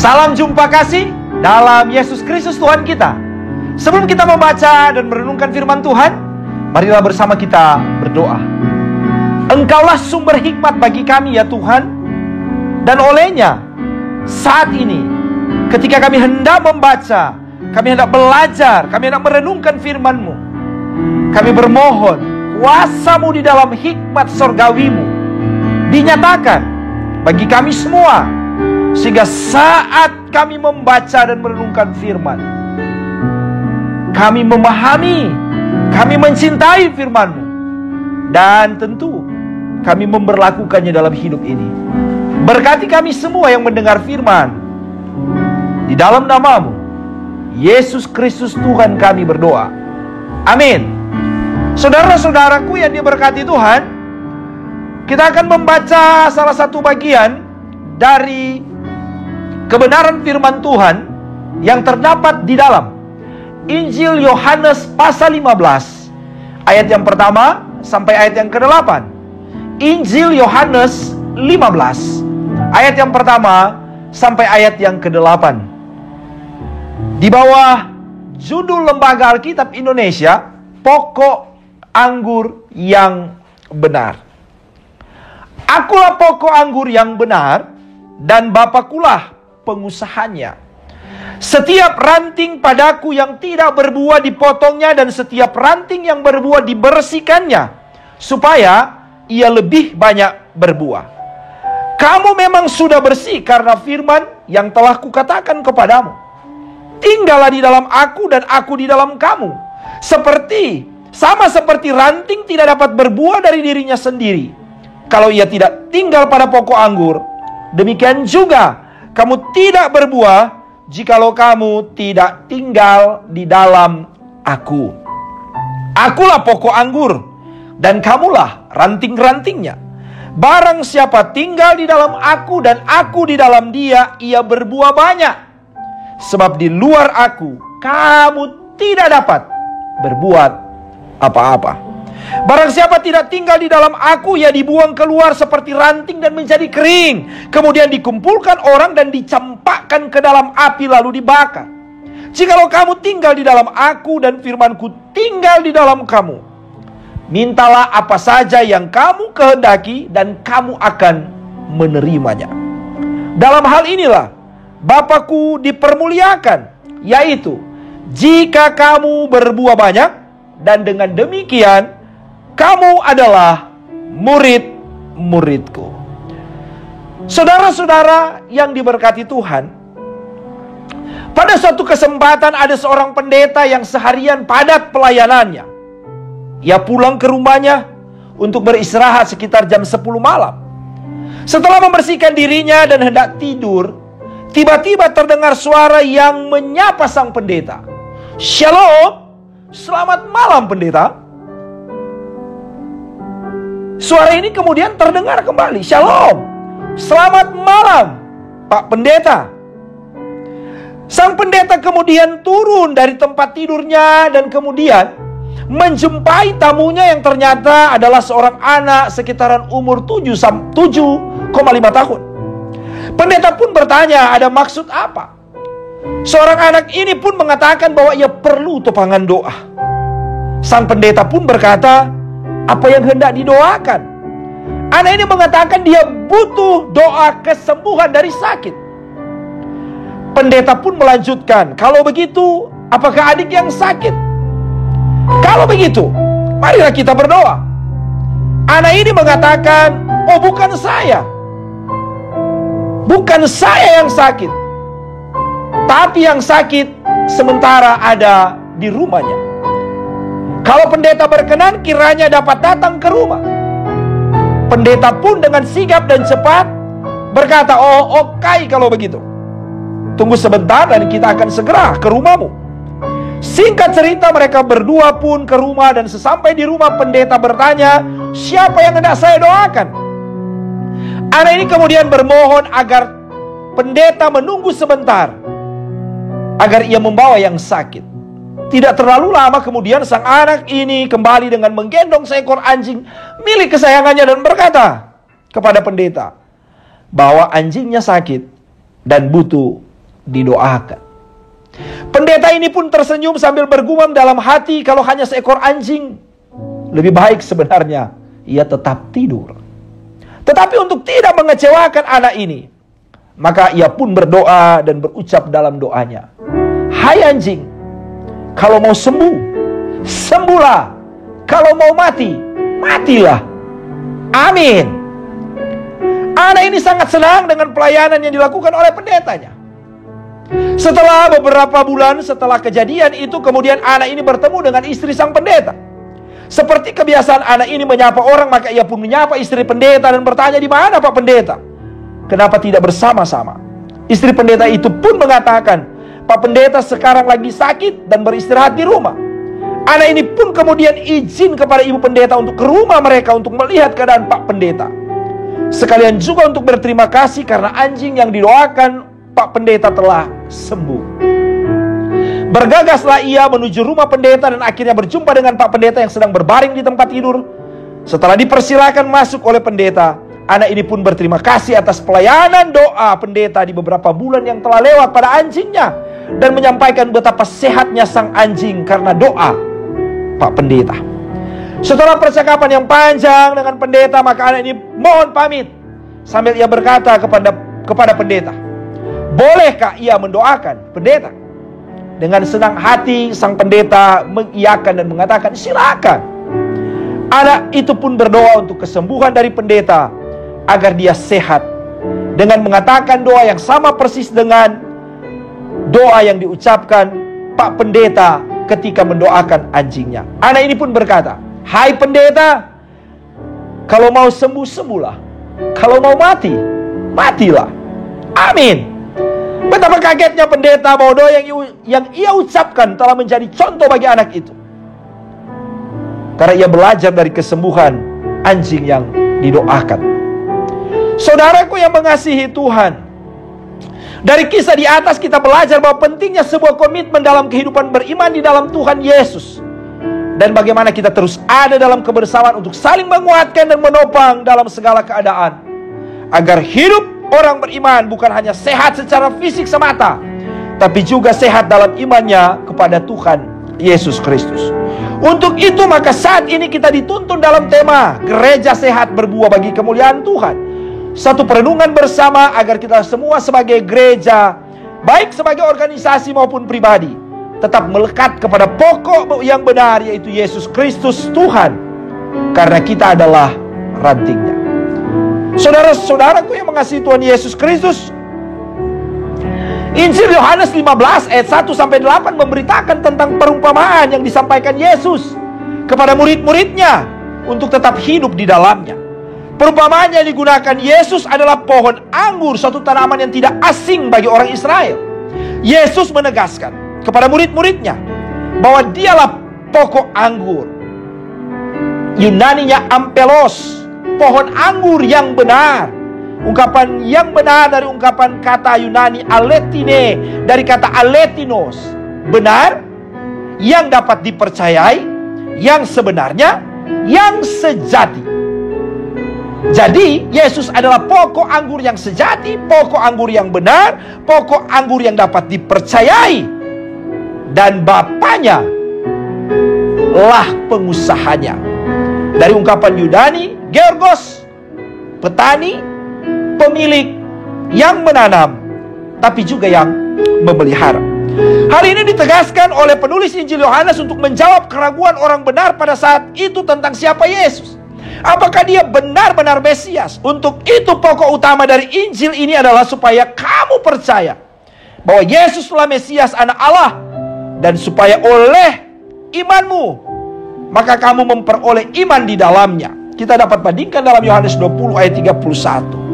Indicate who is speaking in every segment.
Speaker 1: Salam jumpa kasih dalam Yesus Kristus Tuhan kita. Sebelum kita membaca dan merenungkan firman Tuhan, marilah bersama kita berdoa. Engkaulah sumber hikmat bagi kami ya Tuhan. Dan olehnya saat ini ketika kami hendak membaca, kami hendak belajar, kami hendak merenungkan firman-Mu, kami bermohon kuasa-Mu di dalam hikmat sorgawi-Mu dinyatakan bagi kami semua, sehingga saat kami membaca dan merenungkan firman, kami memahami, kami mencintai firman-Mu, dan tentu kami memberlakukannya dalam hidup ini. Berkati kami semua yang mendengar firman. Di dalam nama-Mu Yesus Kristus Tuhan kami berdoa. Amin. Saudara-saudaraku yang diberkati Tuhan, kita akan membaca salah satu bagian dari kebenaran firman Tuhan yang terdapat di dalam Injil Yohanes pasal 15 ayat yang pertama sampai ayat yang ke-8. Injil Yohanes 15 ayat yang pertama sampai ayat yang ke-8. Di bawah judul Lembaga Alkitab Indonesia, Pokok Anggur yang Benar. Akulah pokok anggur yang benar, dan Bapakulah pengusahanya. Setiap ranting padaku yang tidak berbuah dipotongnya, dan setiap ranting yang berbuah dibersihkannya, supaya ia lebih banyak berbuah. Kamu memang sudah bersih karena firman yang telah kukatakan kepadamu. Tinggallah di dalam aku dan aku di dalam kamu. Sama seperti ranting tidak dapat berbuah dari dirinya sendiri kalau ia tidak tinggal pada pokok anggur, demikian juga kamu tidak berbuah jikalau kamu tidak tinggal di dalam aku. Akulah pokok anggur, dan kamulah ranting-rantingnya. Barang siapa tinggal di dalam aku dan aku di dalam dia, ia berbuah banyak. Sebab di luar aku, kamu tidak dapat berbuat apa-apa. Barang siapa tidak tinggal di dalam aku, ia dibuang keluar seperti ranting dan menjadi kering. Kemudian dikumpulkan orang dan dicampakkan ke dalam api lalu dibakar. Jikalau kamu tinggal di dalam aku dan firmanku tinggal di dalam kamu, mintalah apa saja yang kamu kehendaki dan kamu akan menerimanya. Dalam hal inilah Bapakku dipermuliakan, yaitu jika kamu berbuah banyak, dan dengan demikian kamu adalah murid-muridku. Saudara-saudara yang diberkati Tuhan, pada suatu kesempatan ada seorang pendeta yang seharian padat pelayanannya. Ia pulang ke rumahnya untuk beristirahat sekitar jam 10 malam. Setelah membersihkan dirinya dan hendak tidur, tiba-tiba terdengar suara yang menyapa sang pendeta. "Shalom, selamat malam pendeta." Suara ini kemudian terdengar kembali. "Shalom, selamat malam Pak Pendeta." Sang pendeta kemudian turun dari tempat tidurnya dan kemudian menjumpai tamunya yang ternyata adalah seorang anak sekitaran umur 7,5 tahun. Pendeta pun bertanya, ada maksud apa? Seorang anak ini pun mengatakan bahwa ia perlu topangan doa. Sang pendeta pun berkata, apa yang hendak didoakan? Anak ini mengatakan dia butuh doa kesembuhan dari sakit. Pendeta pun melanjutkan, kalau begitu, apakah adik yang sakit? Kalau begitu, marilah kita berdoa. Anak ini mengatakan, oh bukan saya. Bukan saya yang sakit, tapi yang sakit sementara ada di rumahnya. Kalau pendeta berkenan, kiranya dapat datang ke rumah. Pendeta pun dengan sigap dan cepat berkata, oh oke kalau begitu. Tunggu sebentar dan kita akan segera ke rumahmu. Singkat cerita, mereka berdua pun ke rumah dan sesampai di rumah pendeta bertanya, siapa yang hendak saya doakan? Anak ini kemudian bermohon agar pendeta menunggu sebentar agar ia membawa yang sakit. Tidak terlalu lama kemudian sang anak ini kembali dengan menggendong seekor anjing milik kesayangannya dan berkata kepada pendeta bahwa anjingnya sakit dan butuh didoakan. Pendeta ini pun tersenyum sambil bergumam dalam hati, kalau hanya seekor anjing, lebih baik sebenarnya ia tetap tidur. Tetapi untuk tidak mengecewakan anak ini, maka ia pun berdoa dan berucap dalam doanya, "Hai anjing, kalau mau sembuh, sembuhlah. Kalau mau mati, matilah. Amin." Anak ini sangat senang dengan pelayanan yang dilakukan oleh pendetanya. Setelah beberapa bulan setelah kejadian itu, kemudian anak ini bertemu dengan istri sang pendeta. Seperti kebiasaan anak ini menyapa orang, maka ia pun menyapa istri pendeta dan bertanya, "Di mana Pak Pendeta? Kenapa tidak bersama-sama?" Istri pendeta itu pun mengatakan, "Pak Pendeta sekarang lagi sakit dan beristirahat di rumah." Anak ini pun kemudian izin kepada ibu pendeta untuk ke rumah mereka untuk melihat keadaan Pak Pendeta. Sekalian juga untuk berterima kasih karena anjing yang didoakan Pak Pendeta telah sembuh. Bergegaslah ia menuju rumah pendeta dan akhirnya berjumpa dengan Pak Pendeta yang sedang berbaring di tempat tidur. Setelah dipersilakan masuk oleh pendeta, anak ini pun berterima kasih atas pelayanan doa pendeta di beberapa bulan yang telah lewat pada anjingnya, dan menyampaikan betapa sehatnya sang anjing karena doa Pak Pendeta. Setelah percakapan yang panjang dengan pendeta, maka anak ini mohon pamit sambil ia berkata kepada pendeta, "Bolehkah ia mendoakan pendeta?" Dengan senang hati sang pendeta mengiyakan dan mengatakan, "Silakan." Anak itu pun berdoa untuk kesembuhan dari pendeta agar dia sehat, dengan mengatakan doa yang sama persis dengan doa yang diucapkan Pak Pendeta ketika mendoakan anjingnya. Anak ini pun berkata, "Hai pendeta, kalau mau sembuh, sembuhlah. Kalau mau mati, matilah. Amin." Betapa kagetnya pendeta bahwa doa yang ia ucapkan telah menjadi contoh bagi anak itu, karena ia belajar dari kesembuhan anjing yang didoakan. Saudaraku yang mengasihi Tuhan, dari kisah di atas kita belajar bahwa pentingnya sebuah komitmen dalam kehidupan beriman di dalam Tuhan Yesus, dan bagaimana kita terus ada dalam kebersamaan untuk saling menguatkan dan menopang dalam segala keadaan, agar hidup orang beriman bukan hanya sehat secara fisik semata, tapi juga sehat dalam imannya kepada Tuhan Yesus Kristus. Untuk itu maka saat ini kita dituntun dalam tema Gereja Sehat Berbuah bagi Kemuliaan Tuhan. Satu perenungan bersama agar kita semua sebagai gereja, baik sebagai organisasi maupun pribadi, tetap melekat kepada pokok yang benar, yaitu Yesus Kristus Tuhan, karena kita adalah rantingnya. Saudara-saudaraku yang mengasihi Tuhan Yesus Kristus, Injil Yohanes 15 ayat 1-8 memberitakan tentang perumpamaan yang disampaikan Yesus kepada murid-muridnya untuk tetap hidup di dalamnya. Perumpamaan yang digunakan Yesus adalah pohon anggur, suatu tanaman yang tidak asing bagi orang Israel. Yesus menegaskan kepada murid-muridnya bahwa dialah pokok anggur, Yunaninya ampelos, pohon anggur yang benar. Ungkapan yang benar dari ungkapan kata Yunani aletine, dari kata aletinos, benar, yang dapat dipercayai, yang sebenarnya, yang sejati. Jadi Yesus adalah pokok anggur yang sejati, pokok anggur yang benar, pokok anggur yang dapat dipercayai, dan Bapaknya lah pengusahanya. Dari ungkapan Yunani, Georgos, petani, pemilik yang menanam, tapi juga yang memelihara. Hal ini ditegaskan oleh penulis Injil Yohanes untuk menjawab keraguan orang benar pada saat itu tentang siapa Yesus. Apakah dia benar-benar Mesias? Untuk itu pokok utama dari Injil ini adalah supaya kamu percaya bahwa Yesuslah Mesias, Anak Allah, dan supaya oleh imanmu maka kamu memperoleh iman di dalamnya. Kita dapat bandingkan dalam Yohanes 20 ayat 31.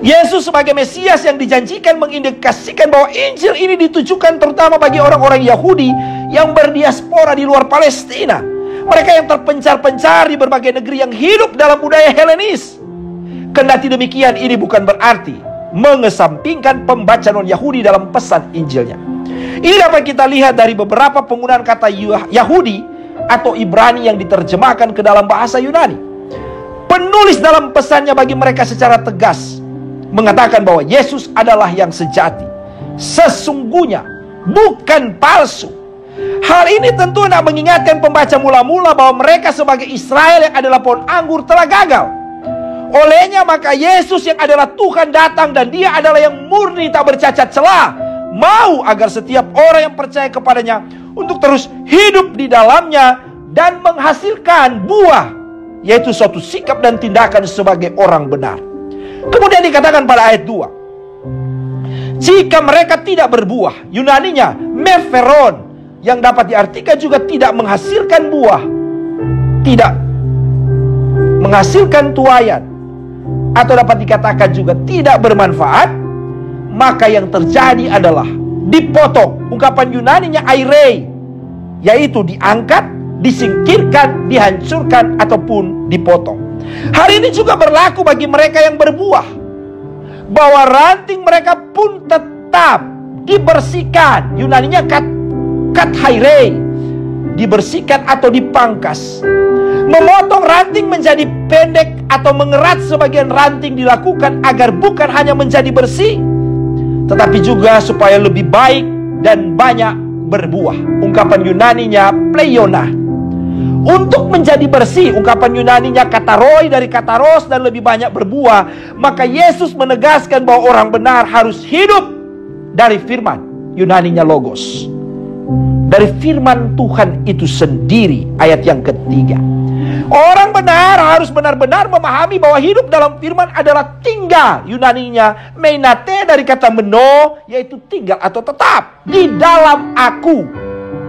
Speaker 1: Yesus sebagai Mesias yang dijanjikan mengindikasikan bahwa Injil ini ditujukan terutama bagi orang-orang Yahudi yang berdiaspora di luar Palestina. Mereka yang terpencar-pencar di berbagai negeri yang hidup dalam budaya Helenis. Kendati demikian, ini bukan berarti mengesampingkan pembaca non-Yahudi dalam pesan Injilnya. Ini dapat kita lihat dari beberapa penggunaan kata Yahudi atau Ibrani yang diterjemahkan ke dalam bahasa Yunani. Penulis dalam pesannya bagi mereka secara tegas mengatakan bahwa Yesus adalah yang sejati, sesungguhnya, bukan palsu. Hal ini tentu nak mengingatkan pembaca mula-mula bahwa mereka sebagai Israel yang adalah pohon anggur telah gagal. Olehnya maka Yesus yang adalah Tuhan datang, dan Dia adalah yang murni tak bercacat celah, mau agar setiap orang yang percaya kepadanya untuk terus hidup di dalamnya dan menghasilkan buah, yaitu suatu sikap dan tindakan sebagai orang benar. Kemudian dikatakan pada ayat 2, jika mereka tidak berbuah, Yunaninya meferon, yang dapat diartikan juga tidak menghasilkan buah, tidak menghasilkan tuaian, atau dapat dikatakan juga tidak bermanfaat, maka yang terjadi adalah dipotong. Ungkapan Yunaninya airei, yaitu diangkat, disingkirkan, dihancurkan, ataupun dipotong. Hal ini juga berlaku bagi mereka yang berbuah, bahwa ranting mereka pun tetap dibersihkan. Yunaninya kathairei, dibersihkan atau dipangkas. Memotong ranting menjadi pendek atau mengerat sebagian ranting dilakukan agar bukan hanya menjadi bersih, tetapi juga supaya lebih baik dan banyak berbuah. Ungkapan Yunaninya pleiona. Untuk menjadi bersih, ungkapan Yunaninya kataroi dari kataros, dan lebih banyak berbuah. Maka Yesus menegaskan bahwa orang benar harus hidup dari firman, Yunaninya logos, dari firman Tuhan itu sendiri. Ayat yang ketiga, orang benar harus benar-benar memahami bahwa hidup dalam firman adalah tinggal. Yunaninya meinate dari kata meno, yaitu tinggal atau tetap di dalam aku.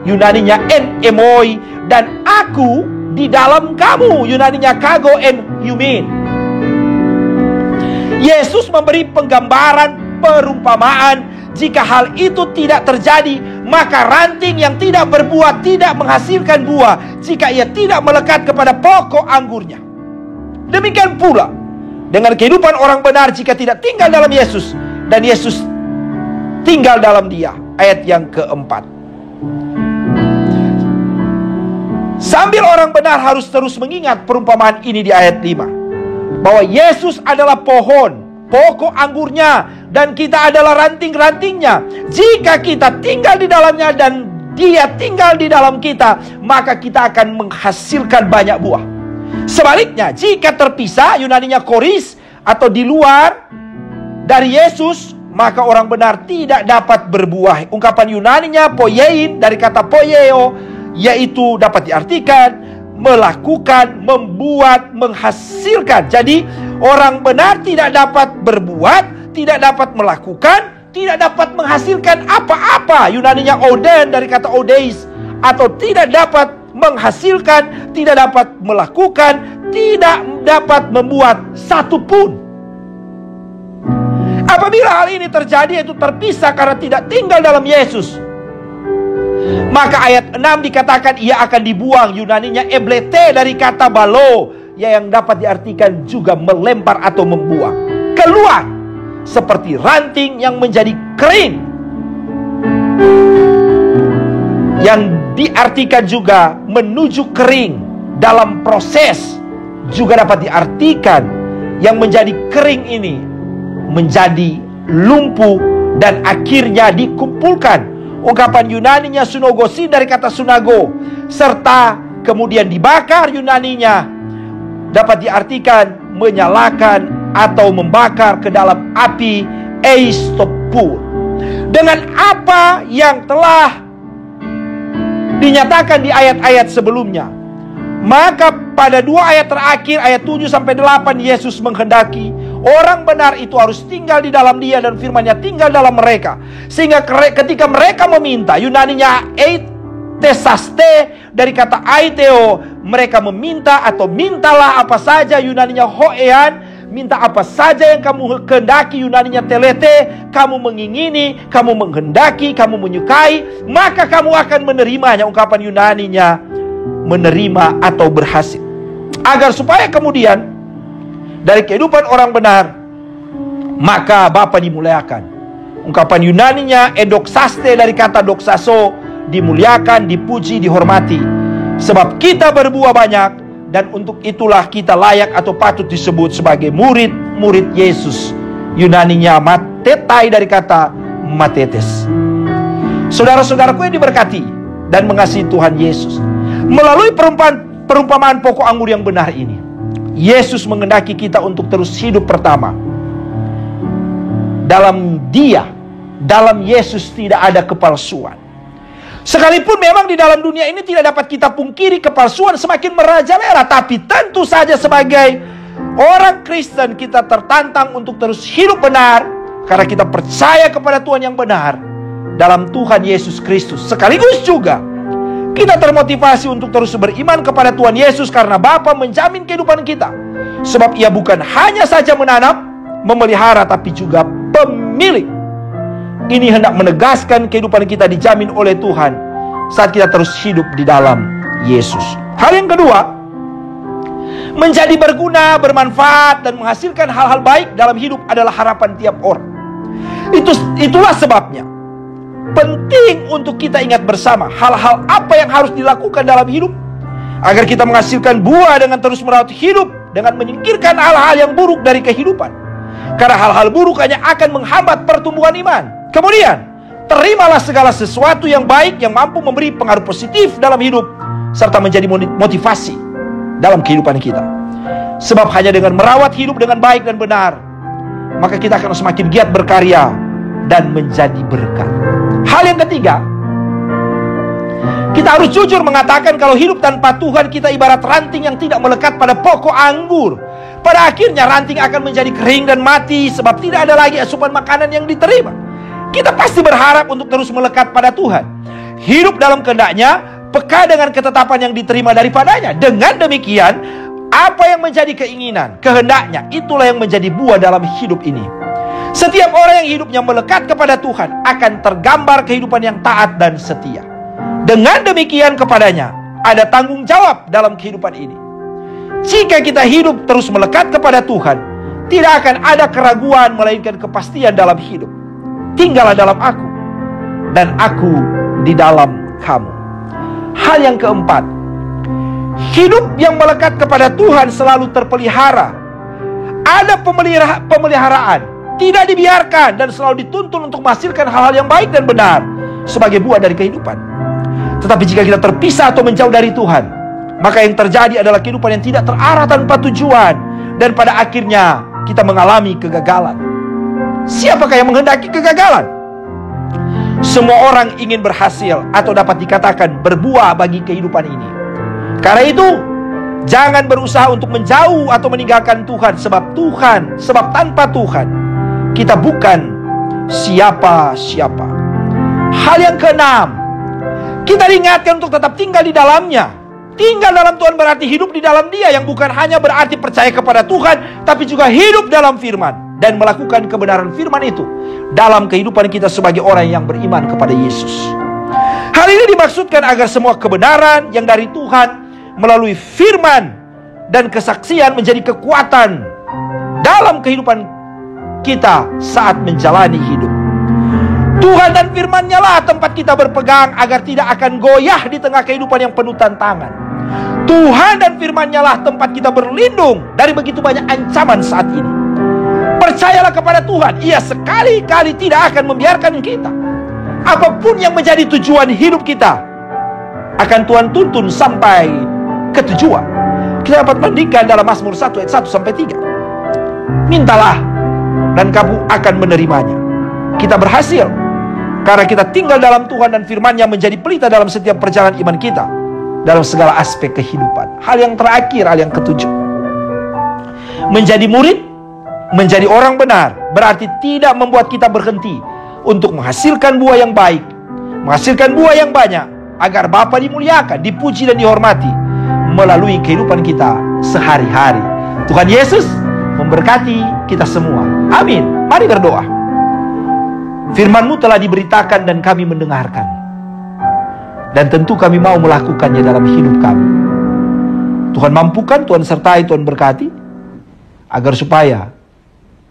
Speaker 1: Yunaninya en emoi, dan aku di dalam kamu. Yunaninya kago en humin. Yesus memberi penggambaran, perumpamaan. Jika hal itu tidak terjadi, maka ranting yang tidak berbuah tidak menghasilkan buah jika ia tidak melekat kepada pokok anggurnya. Demikian pula dengan kehidupan orang benar jika tidak tinggal dalam Yesus, dan Yesus tinggal dalam dia. Ayat yang keempat, sambil orang benar harus terus mengingat perumpamaan ini di ayat 5, bahwa Yesus adalah pohon, pokok anggurnya, dan kita adalah ranting-rantingnya. Jika kita tinggal di dalamnya dan Dia tinggal di dalam kita, maka kita akan menghasilkan banyak buah. Sebaliknya, jika terpisah, Yunaninya koris, atau di luar dari Yesus, maka orang benar tidak dapat berbuah. Ungkapan Yunaninya poiein dari kata poieo, yaitu dapat diartikan melakukan, membuat, menghasilkan. Jadi orang benar tidak dapat berbuat, tidak dapat melakukan, tidak dapat menghasilkan apa-apa. Yunaninya oden dari kata odeis, atau tidak dapat menghasilkan, tidak dapat melakukan, tidak dapat membuat satupun. Apabila hal ini terjadi, yaitu terpisah karena tidak tinggal dalam Yesus, maka ayat 6 dikatakan ia akan dibuang. Yunaninya eblete dari kata balo, yang dapat diartikan juga melempar atau membuang, keluar seperti ranting yang menjadi kering, yang diartikan juga menuju kering dalam proses. Juga dapat diartikan yang menjadi kering ini menjadi lumpuh dan akhirnya dikumpulkan. Ungkapan Yunaninya sunogosin dari kata sunago, serta kemudian dibakar. Yunaninya dapat diartikan menyalakan atau membakar ke dalam api eistopur. Dengan apa yang telah dinyatakan di ayat-ayat sebelumnya, maka pada dua ayat terakhir, ayat 7-8, Yesus menghendaki orang benar itu harus tinggal di dalam Dia dan firman-Nya tinggal dalam mereka. Sehingga ketika mereka meminta, Yunaninya eitesaste dari kata aiteo, mereka meminta atau mintalah apa saja. Yunaninya hoean, minta apa saja yang kamu kehendaki. Yunaninya telete, kamu mengingini, kamu menghendaki, kamu menyukai, maka kamu akan menerimanya. Ungkapan Yunaninya menerima atau berhasil. Agar supaya kemudian dari kehidupan orang benar, maka Bapa dimuliakan. Ungkapan Yunaninya endoksaste dari kata doksaso, dimuliakan, dipuji, dihormati. Sebab kita berbuah banyak, dan untuk itulah kita layak atau patut disebut sebagai murid-murid Yesus. Yunaninya matetai dari kata matetes. Saudara-saudaraku yang diberkati dan mengasihi Tuhan Yesus, melalui perumpamaan pokok anggur yang benar ini, Yesus menghendaki kita untuk terus hidup pertama. Dalam Dia, dalam Yesus tidak ada kepalsuan. Sekalipun memang di dalam dunia ini tidak dapat kita pungkiri kepalsuan semakin merajalela, tapi tentu saja sebagai orang Kristen kita tertantang untuk terus hidup benar karena kita percaya kepada Tuhan yang benar dalam Tuhan Yesus Kristus. Sekaligus juga kita termotivasi untuk terus beriman kepada Tuhan Yesus karena Bapa menjamin kehidupan kita. Sebab Ia bukan hanya saja menanam, memelihara, tapi juga pemilik. Ini hendak menegaskan kehidupan kita dijamin oleh Tuhan saat kita terus hidup di dalam Yesus. Hal yang kedua, menjadi berguna, bermanfaat, dan menghasilkan hal-hal baik dalam hidup adalah harapan tiap orang. Itulah sebabnya penting untuk kita ingat bersama hal-hal apa yang harus dilakukan dalam hidup agar kita menghasilkan buah dengan terus merawat hidup, dengan menyingkirkan hal-hal yang buruk dari kehidupan. Karena hal-hal buruk hanya akan menghambat pertumbuhan iman. Kemudian, terimalah segala sesuatu yang baik yang mampu memberi pengaruh positif dalam hidup serta menjadi motivasi dalam kehidupan kita. Sebab hanya dengan merawat hidup dengan baik dan benar, maka kita akan semakin giat berkarya dan menjadi berkat. Hal yang ketiga, kita harus jujur mengatakan kalau hidup tanpa Tuhan kita ibarat ranting yang tidak melekat pada pokok anggur. Pada akhirnya ranting akan menjadi kering dan mati sebab tidak ada lagi asupan makanan yang diterima. Kita pasti berharap untuk terus melekat pada Tuhan, hidup dalam kehendak-Nya, peka dengan ketetapan yang diterima daripadanya. Dengan demikian, apa yang menjadi keinginan, kehendak-Nya, itulah yang menjadi buah dalam hidup ini. Setiap orang yang hidupnya melekat kepada Tuhan akan tergambar kehidupan yang taat dan setia. Dengan demikian kepadanya ada tanggung jawab dalam kehidupan ini. Jika kita hidup terus melekat kepada Tuhan, tidak akan ada keraguan melainkan kepastian dalam hidup. Tinggallah dalam aku dan aku di dalam kamu. Hal yang keempat, hidup yang melekat kepada Tuhan selalu terpelihara. Ada pemeliharaan, tidak dibiarkan dan selalu dituntun untuk menghasilkan hal-hal yang baik dan benar sebagai buah dari kehidupan. Tetapi jika kita terpisah atau menjauh dari Tuhan, maka yang terjadi adalah kehidupan yang tidak terarah tanpa tujuan, dan pada akhirnya kita mengalami kegagalan. Siapakah yang menghendaki kegagalan? Semua orang ingin berhasil atau dapat dikatakan berbuah bagi kehidupan ini. Karena itu, jangan berusaha untuk menjauh atau meninggalkan Tuhan, sebab tanpa Tuhan kita bukan siapa-siapa. Hal yang keenam, kita diingatkan untuk tetap tinggal di dalam-Nya. Tinggal dalam Tuhan berarti hidup di dalam Dia, yang bukan hanya berarti percaya kepada Tuhan, tapi juga hidup dalam firman dan melakukan kebenaran firman itu dalam kehidupan kita sebagai orang yang beriman kepada Yesus. Hal ini dimaksudkan agar semua kebenaran yang dari Tuhan melalui firman dan kesaksian menjadi kekuatan dalam kehidupan kita saat menjalani hidup. Tuhan dan firman-Nya lah tempat kita berpegang agar tidak akan goyah di tengah kehidupan yang penuh tantangan. Tuhan dan firman-Nya lah tempat kita berlindung dari begitu banyak ancaman saat ini. Percayalah kepada Tuhan, Ia sekali-kali tidak akan membiarkan kita. Apapun yang menjadi tujuan hidup kita akan Tuhan tuntun sampai ke tujuan. Kita dapat bandingkan dalam Mazmur 1 ayat 1-3. Mintalah dan kamu akan menerimanya. Kita berhasil karena kita tinggal dalam Tuhan dan firman-Nya menjadi pelita dalam setiap perjalanan iman kita dalam segala aspek kehidupan. Hal yang terakhir, hal yang ketujuh, menjadi murid, menjadi orang benar berarti tidak membuat kita berhenti untuk menghasilkan buah yang baik, menghasilkan buah yang banyak agar Bapa dimuliakan, dipuji dan dihormati melalui kehidupan kita sehari-hari. Tuhan Yesus memberkati kita semua. Amin. Mari berdoa. Firman-Mu telah diberitakan dan kami mendengarkan, dan tentu kami mau melakukannya dalam hidup kami. Tuhan mampukan, Tuhan sertai, Tuhan berkati, agar supaya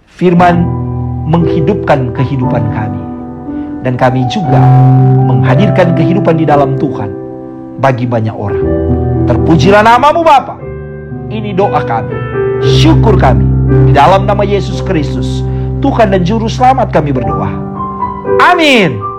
Speaker 1: firman menghidupkan kehidupan kami, dan kami juga menghadirkan kehidupan di dalam Tuhan bagi banyak orang. Terpujilah nama-Mu Bapa. Ini doa kami, syukur kami, di dalam nama Yesus Kristus, Tuhan dan Juru Selamat kami berdoa. Amin.